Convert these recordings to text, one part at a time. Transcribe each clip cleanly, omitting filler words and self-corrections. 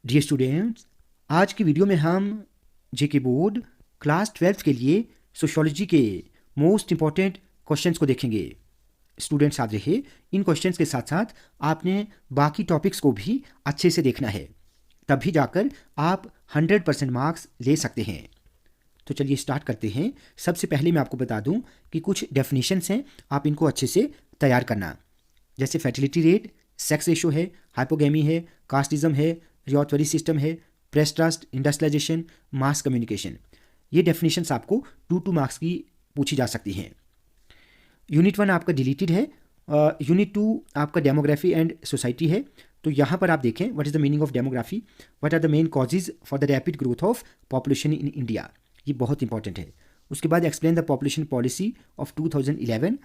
Dear students, आज की video में हम जेके बोर्ड क्लास 12 के लिए सोशियोलॉजी के मोस्ट इंपॉर्टेंट क्वेश्चंस को देखेंगे। स्टूडेंट्स याद रहे, इन क्वेश्चंस के साथ साथ आपने बाकी टॉपिक्स को भी अच्छे से देखना है, तभी जाकर आप 100% मार्क्स ले सकते हैं। तो चलिए स्टार्ट करते हैं। सबसे पहले मैं आपको बता दूं कि कुछ डेफिनेशंस हैं, आप इनको अच्छे से तैयार करना। जैसे फर्टिलिटी रेट, सेक्स रेशो है, हाइपोगेमी है, कास्टिज्म है, रियोटरी सिस्टम है, press trust, industrialisation, mass communication. ये डेफिनेशंस आपको 2 मार्क्स की पूछी जा सकती हैं। यूनिट 1 आपका डिलीटेड है। यूनिट 2 आपका डेमोग्राफी एंड सोसाइटी है। तो यहाँ पर आप देखें, what is the meaning of demography, what are the main causes for the rapid growth of population in India. ये बहुत इंपॉर्टेंट है। उसके बाद explain the population policy of 2011।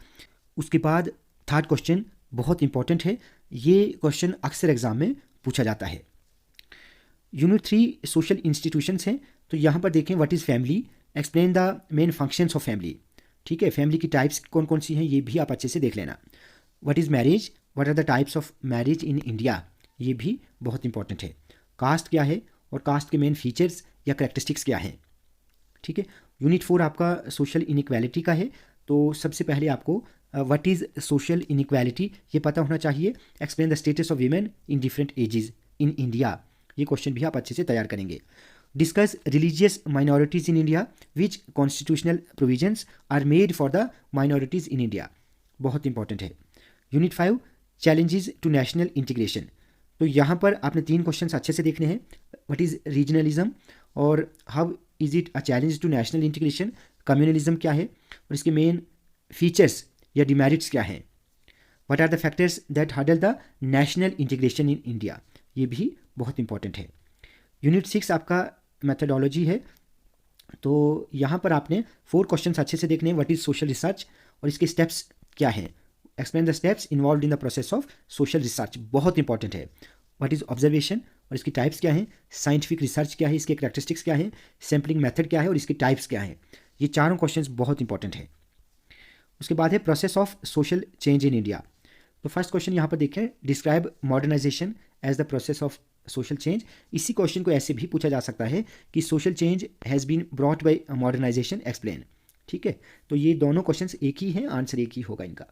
उसके बाद थर्ड क्वेश्चन बहुत इंपॉर्टेंट है, ये क्वेश्चन अक्सर एग्जाम में पूछा जाता है। यूनिट 3 सोशल इंस्टीट्यूशंस हैं। तो यहाँ पर देखें, what is family, explain the main functions of family. ठीक है, फैमिली की टाइप्स कौन कौन सी हैं ये भी आप अच्छे से देख लेना। What is marriage, what are the types of marriage in India, ये भी बहुत इंपॉर्टेंट है। कास्ट क्या है और कास्ट के मेन फीचर्स या करेक्टरिस्टिक्स क्या हैं। ठीक है, यूनिट 4 आपका सोशल इनइक्वालिटी का है। तो सबसे पहले आपको व्हाट इज़ सोशल इनइक्वालिटी ये पता होना चाहिए। Explain the status of women in different ages in India, ये क्वेश्चन भी आप अच्छे से तैयार करेंगे। Discuss religious minorities in India, which constitutional provisions are made for the minorities in India, बहुत इंपॉर्टेंट है। Unit 5 challenges to national integration. तो यहाँ पर आपने 3 क्वेश्चन अच्छे से देखने हैं। व्हाट इज़ रीजनलिज्म और how is it a challenge to national integration, communalism क्या है और इसके मेन फीचर्स या डिमेरिट्स क्या हैं। What are the factors that hurdle the national integration in India, ये भी बहुत इंपॉर्टेंट है। यूनिट 6 आपका मेथडोलॉजी है। तो यहाँ पर आपने 4 क्वेश्चंस अच्छे से देखने हैं। व्हाट इज़ सोशल रिसर्च और इसके स्टेप्स क्या हैं। Explain the steps involve in the process of social research, बहुत इंपॉर्टेंट है। व्हाट इज़ ऑब्जर्वेशन और इसकी टाइप्स क्या हैं। साइंटिफिक रिसर्च क्या है, इसके करेक्टरिस्टिक्स क्या है। सैम्पलिंग मेथड क्या है और इसके टाइप्स क्या हैं। ये चारों क्वेश्चंस बहुत इंपॉर्टेंट है। उसके बाद है process of social change in India. तो फर्स्ट क्वेश्चन यहाँ पर देखें, describe modernisation as the process of social change. इसी क्वेश्चन को ऐसे भी पूछा जा सकता है कि social change has been brought by modernisation, explain. ठीक है, तो ये दोनों क्वेश्चंस एक ही हैं, आंसर एक ही होगा इनका।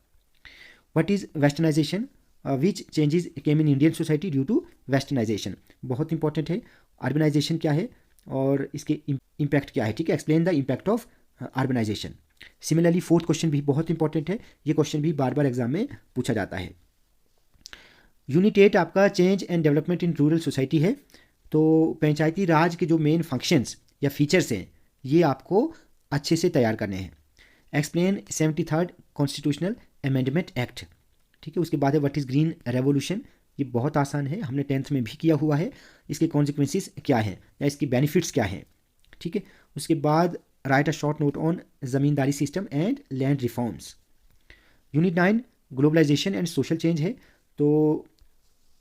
What is westernisation, which changes came in Indian society due to westernisation, बहुत इंपॉर्टेंट है। अर्बनाइजेशन क्या है और इसके इम्पैक्ट क्या है। ठीक है, explain the impact of urbanisation. Similarly fourth question भी बहुत इंपॉर्टेंट है, ये क्वेश्चन भी बार बार एग्जाम में पूछा जाता है। यूनिट 8 आपका change and development in rural society है। तो पंचायती राज के जो मेन फंक्शंस या फीचर्स हैं ये आपको अच्छे से तैयार करने हैं। Explain 73rd constitutional amendment act. ठीक है, उसके बाद है व्हाट इज़ ग्रीन रेवोल्यूशन, ये बहुत आसान है, हमने 10th में भी किया हुआ है। इसके कॉन्सिक्वेंसेस क्या हैं या इसकी बेनिफिट्स क्या हैं। ठीक है, उसके बाद write a short note on zamindari system and land reforms. Unit 9 globalisation and social change है। तो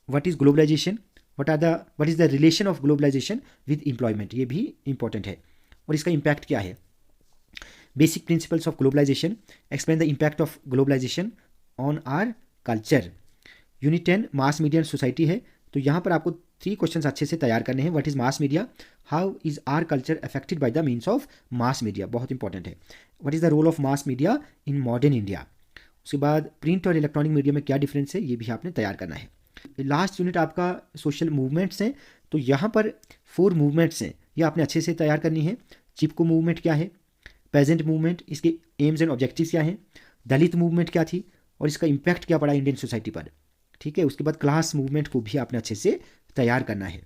what is globalisation, what is the relation of globalisation with employment, ये भी इंपॉर्टेंट है और इसका इम्पैक्ट क्या है। Basic principles of globalisation, explain the impact of globalisation on our culture. Unit 10 mass media and society है। तो यहाँ पर आपको 3 क्वेश्चंस अच्छे से तैयार करने हैं। What is mass media, how is our culture affected by the means of mass media, बहुत इंपॉर्टेंट है। What is the role of mass media in modern India. उसके बाद प्रिंट और इलेक्ट्रॉनिक मीडिया में क्या डिफरेंस है, ये भी आपने तैयार करना है। लास्ट यूनिट आपका सोशल मूवमेंट्स हैं। तो यहाँ पर 4 मूवमेंट्स हैं, ये आपने अच्छे से तैयार करनी है। चिपको मूवमेंट क्या है, पेजेंट मूवमेंट, इसके एम्स एंड ऑब्जेक्टिव्स क्या हैं, दलित मूवमेंट क्या थी और इसका इम्पैक्ट क्या पड़ा इंडियन सोसाइटी पर। ठीक है, उसके बाद क्लास मूवमेंट को भी आपने अच्छे से तैयार करना है।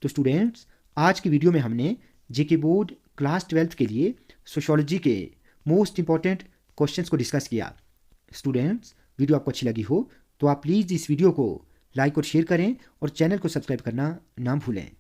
तो स्टूडेंट्स, आज की वीडियो में हमने जेके बोर्ड क्लास 12 के लिए सोशियोलॉजी के मोस्ट इंपॉर्टेंट क्वेश्चंस को डिस्कस किया। स्टूडेंट्स, वीडियो आपको अच्छी लगी हो तो आप प्लीज़ इस वीडियो को लाइक और शेयर करें और चैनल को सब्सक्राइब करना ना भूलें।